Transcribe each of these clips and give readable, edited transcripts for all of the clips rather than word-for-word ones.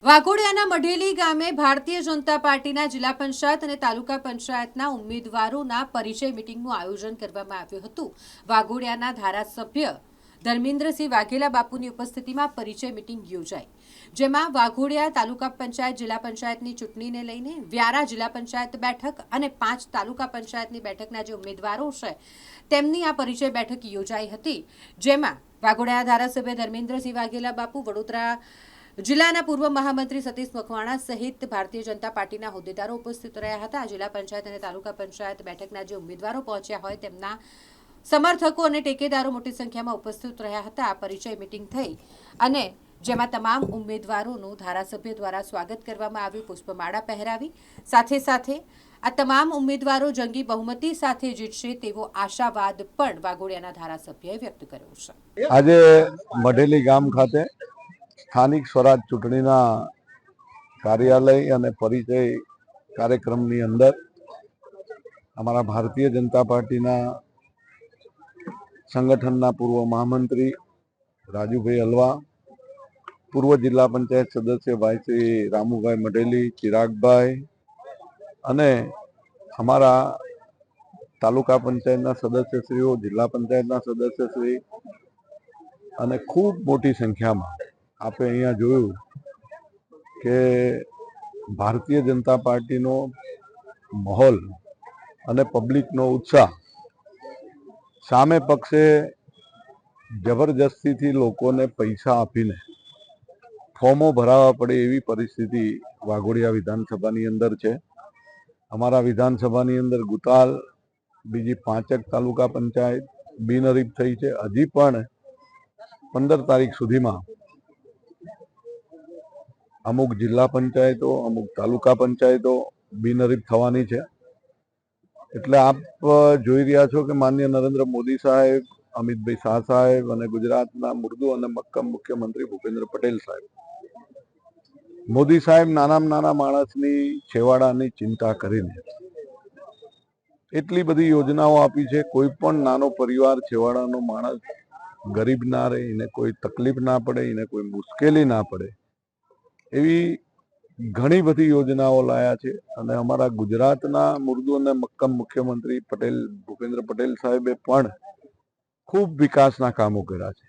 વાઘોડિયાના મઢેલી ગામે ભારતીય જનતા પાર્ટીના જિલ્લા પંચાયત અને તાલુકા પંચાયતના ઉમેદવારોના પરિચય મિટિંગનું આયોજન કરવામાં આવ્યું હતું। વાઘોડિયાના ધારાસભ્ય ધર્મેન્દ્રસિંહ વાઘેલા બાપુની ઉપસ્થિતિમાં પરિચય મિટિંગ યોજાઈ, જેમાં વાઘોડિયા તાલુકા પંચાયત જિલ્લા પંચાયતની ચૂંટણીને લઈને વ્યારા જિલ્લા પંચાયત બેઠક અને 5 તાલુકા પંચાયતની બેઠકના જે ઉમેદવારો છે તેમની આ પરિચય બેઠક યોજાઈ હતી, જેમાં વાઘોડિયા ધારાસભ્ય ધર્મેન્દ્રસિંહ વાઘેલા બાપુ, વડોદરા જિલ્લાના પૂર્વ મહામંત્રી સતીશ મકવાણા સહિત ભારતીય જનતા પાર્ટીના હોદ્દેદારો ઉપસ્થિત રહ્યા હતા। જિલ્લા પંચાયત અને તાલુકા પંચાયત બેઠકના જે ઉમેદવારો પહોંચ્યા હોય તેમના સમર્થકો અને ટેકેદારો મોટી સંખ્યામાં ઉપસ્થિત રહ્યા હતા। આ પરિચય મિટિંગ થઈ અને જેમાં તમામ ઉમેદવારોનું ધારાસભ્ય દ્વારા સ્વાગત કરવામાં આવ્યું, પુષ્પમાળા પહેરાવી। સાથે સાથે આ તમામ ઉમેદવારો જંગી બહુમતી સાથે જીતશે તેવો આશાવાદ પણ વાઘોડિયાના ધારાસભ્યએ વ્યક્ત કર્યો છે। આજે મઢેલી ગામ ખાતે સ્થાનિક સ્વરાજ ચૂંટણીના કાર્યાલય અને પરિચય કાર્યક્રમની અંદર અમારા ભારતીય જનતા પાર્ટીના સંગઠનના પૂર્વ મહામંત્રી રાજુભાઈ હલવા, પૂર્વ જિલ્લા પંચાયત સદસ્ય ભાઈ શ્રી રામુભાઈ મઢેલી, ચિરાગભાઈ અને અમારા તાલુકા પંચાયતના સદસ્યશ્રીઓ, જિલ્લા પંચાયતના સદસ્યશ્રી અને ખૂબ મોટી સંખ્યામાં આપણે અહીંયા જોયું કે ભારતીય જનતા પાર્ટીનો માહોલ અને પબ્લિકનો ઉત્સાહ સામે પક્ષે જબરજસ્તીથી લોકોને પૈસા આપીને ફોર્મો ભરાવવા પડે એવી પરિસ્થિતિ વાઘોડિયા વિધાનસભાની અંદર છે। અમારા વિધાનસભાની અંદર ગુતાલ બીજી 5 તાલુકા પંચાયત બિનહરીફ થઈ છે। હજી પણ 15 તારીખ સુધીમાં અમુક જિલ્લા પંચાયતો, અમુક તાલુકા પંચાયતો બિનહરીફ થવાની છે। એટલે આપ જોઈ રહ્યા છો કે માનનીય નરેન્દ્ર મોદી સાહેબ, અમિતભાઈ શાહ સાહેબ અને ગુજરાતના મૃદુ અને મક્કમ મુખ્યમંત્રી ભૂપેન્દ્ર પટેલ સાહેબ, મોદી સાહેબ નાનામાં નાના માણસની છેવાડાની ચિંતા કરીને એટલી બધી યોજનાઓ આપી છે। કોઈ પણ નાનો પરિવાર, છેવાડાનો માણસ ગરીબ ના રહે, એને કોઈ તકલીફ ના પડે, એને કોઈ મુશ્કેલી ના પડે એવી ઘણી બધી યોજનાઓ લાયા છે। અને અમારા ગુજરાતના મૃદુ અને મક્કમ મુખ્યમંત્રી ભૂપેન્દ્ર પટેલ સાહેબે પણ ખૂબ વિકાસના કામો કર્યા છે।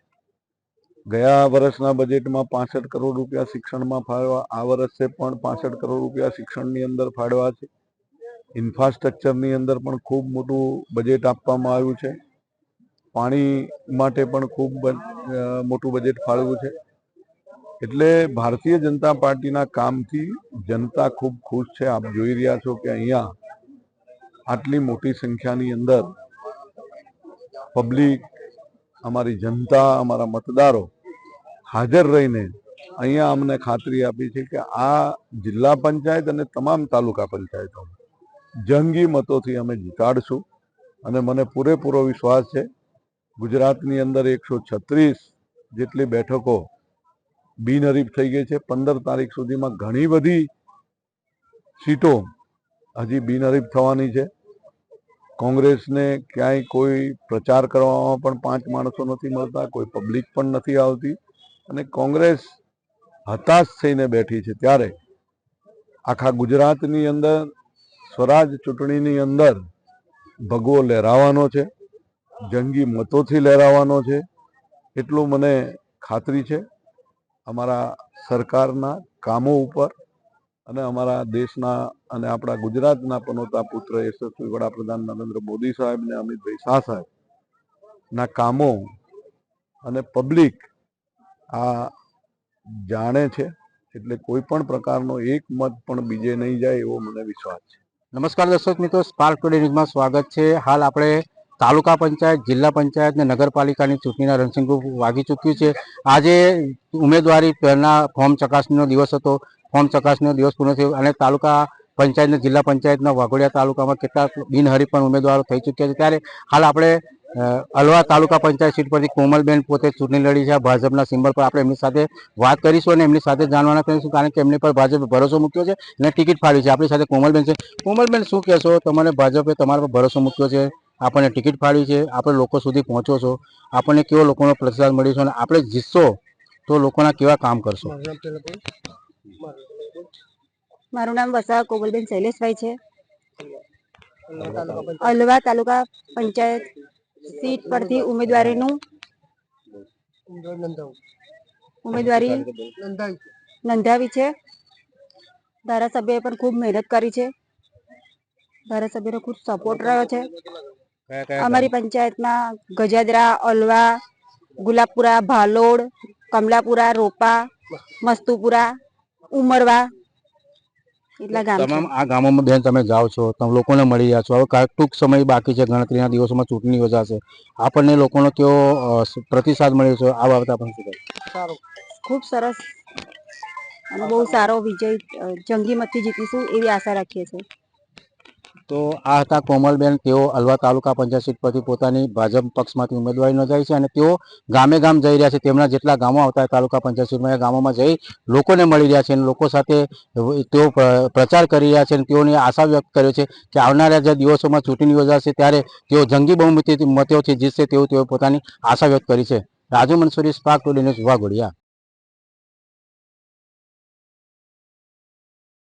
ગયા વર્ષના બજેટમાં 65 કરોડ રૂપિયા શિક્ષણમાં ફાળવા, આ વર્ષે પણ 65 કરોડ રૂપિયા શિક્ષણની અંદર ફાળવા છે। ઇન્ફ્રાસ્ટ્રક્ચરની અંદર પણ ખૂબ મોટું બજેટ આપવામાં આવ્યું છે। પાણી માટે પણ ખૂબ મોટું બજેટ ફાળવ્યું છે। એટલે ભારતીય જનતા પાર્ટીના કામથી જનતા ખૂબ ખુશ છે। આપ જોઈ રહ્યા છો કે અહીંયા આટલી મોટી સંખ્યાની અંદર પબ્લિક, અમારી જનતા, અમારા મતદારો હાજર રહીને અહીંયા અમને ખાતરી આપી છે કે આ જિલ્લા પંચાયત અને તમામ તાલુકા પંચાયતો જંગી મતોથી અમે જીતાડશું। અને મને પૂરેપૂરો વિશ્વાસ છે ગુજરાતની અંદર 136 જેટલી બેઠકો બિનહરીફ થઈ ગઈ છે। 15 તારીખ સુધીમાં ઘણી બધી સીટો હજી બિનહરીફ થવાની છે। કોંગ્રેસને ક્યાંય કોઈ પ્રચાર કરવામાં પણ 5 માણસો નથી મળતા, કોઈ પબ્લિક પણ નથી આવતી અને કોંગ્રેસ હતાશ થઈને બેઠી છે। ત્યારે આખા ગુજરાતની અંદર સ્વરાજ ચૂંટણીની અંદર ભગવો લહેરાવાનો છે, જંગી મતોથી લહેરાવાનો છે, એટલું મને ખાતરી છે અમારા સરકારના કામો ઉપર અને અમારા દેશના અને આપણા ગુજરાતના પનોતા પુત્ર યશસ્વી વડાપ્રધાન નરેન્દ્ર મોદી સાહેબ ને અમિતભાઈ શાહ સાહેબના કામો અને પબ્લિક આ જાણે છે। એટલે કોઈ પણ પ્રકારનો એક મત પણ બીજે નહીં જાય એવો મને વિશ્વાસ છે। નમસ્કાર દર્શક મિત્રો, સ્પાર્ક ટુડે ન્યૂઝમાં સ્વાગત છે। હાલ આપણે તાલુકા પંચાયત, જિલ્લા પંચાયત અને નગરપાલિકાની ચૂંટણીના રણસિંગુ વાગી ચૂક્યું છે। આજે ઉમેદવારી પહેલા ફોર્મ ચકાસણીનો દિવસ હતો। ફોર્મ ચકાસણીનો દિવસ પૂર્ણ થયો અને તાલુકા પંચાયત અને જિલ્લા પંચાયતના વાઘોડિયા તાલુકામાં કેટલાક બિનહરીફ પણ ઉમેદવારો થઈ ચૂક્યા છે। ત્યારે હાલ આપણે અલવા તાલુકા પંચાયત સીટ પરથી કોમલબેન પોતે ચૂંટણી લડી છે ભાજપના સિમ્બલ પર। આપણે એમની સાથે વાત કરીશું અને એમની સાથે જાણવાના કરીશું, કારણ કે એમની પર ભાજપે ભરોસો મૂક્યો છે અને ટિકિટ ફાળવી છે। આપણી સાથે કોમલબેન છે। કોમલબેન, શું કહેશો? તમારે ભાજપે તમારા પર ભરોસો મૂક્યો છે, આપણને ટિકિટ ફાળવી છે, આપણે લોકો સુધી પહોંચો છો, આપણને કેવો લોકોનો પ્રતિસાદ મળ્યો છે અને આપણે જીતશો તો લોકોના કેવા કામ કરશો? મારું નામ વસાવા કોમલબેન શૈલેષભાઈ છે. અલવા તાલુકા પંચાયત સીટ પરથી ઉમેદવારી નોંધાવી છે. ધારાસભ્યએ પણ ખૂબ મહેનત કરી છે. ધારાસભ્યનો ખૂબ સપોર્ટ રહ્યો છે. અમારી પંચાયતમાં ગજાદરા, અલવા, ગુલાબપુરા, ભાલોડ, કમલાપુરા, રોપા, મસ્તુપુરા, ઉમરવા એટલા ગામ છે. તમામ આ ગામોમાં બેન તમે જાઓ છો, તમે લોકોને મળી રહ્યા છો. હવે ટૂંક સમય બાકી છે, ગણતરીના દિવસોમાં ચૂંટણી યોજાશે. આપણને લોકોનો કેવો પ્રતિસાદ મળ્યો છે આ બાબતે આપણે શું કહેવું? ખૂબ સરસ અને બહુ સારો વિજય જંગી મતથી જીતીશું એવી આશા રાખીએ છીએ. તો આ હતા કોમલબેન. તેઓ અલવા તાલુકા પંચાયત સીટ પરથી પોતાની ભાજપ પક્ષમાંથી ઉમેદવારી નોંધાવી છે અને તેઓ ગામે ગામ જઈ રહ્યા છે. તેમના જેટલા ગામો આવતા તાલુકા પંચાયત સીટમાં એ ગામોમાં જઈ લોકોને મળી રહ્યા છે અને લોકો સાથે તેઓ પ્રચાર કરી રહ્યા છે અને તેઓની આશા વ્યક્ત કર્યો છે કે આવનારા જે દિવસોમાં ચૂંટણી યોજાશે ત્યારે તેઓ જંગી બહુમતીથી મતોથી જીતશે તેવું તેઓ પોતાની આશા વ્યક્ત કરી છે. Raju Mansuri, spark today news, Waghodia.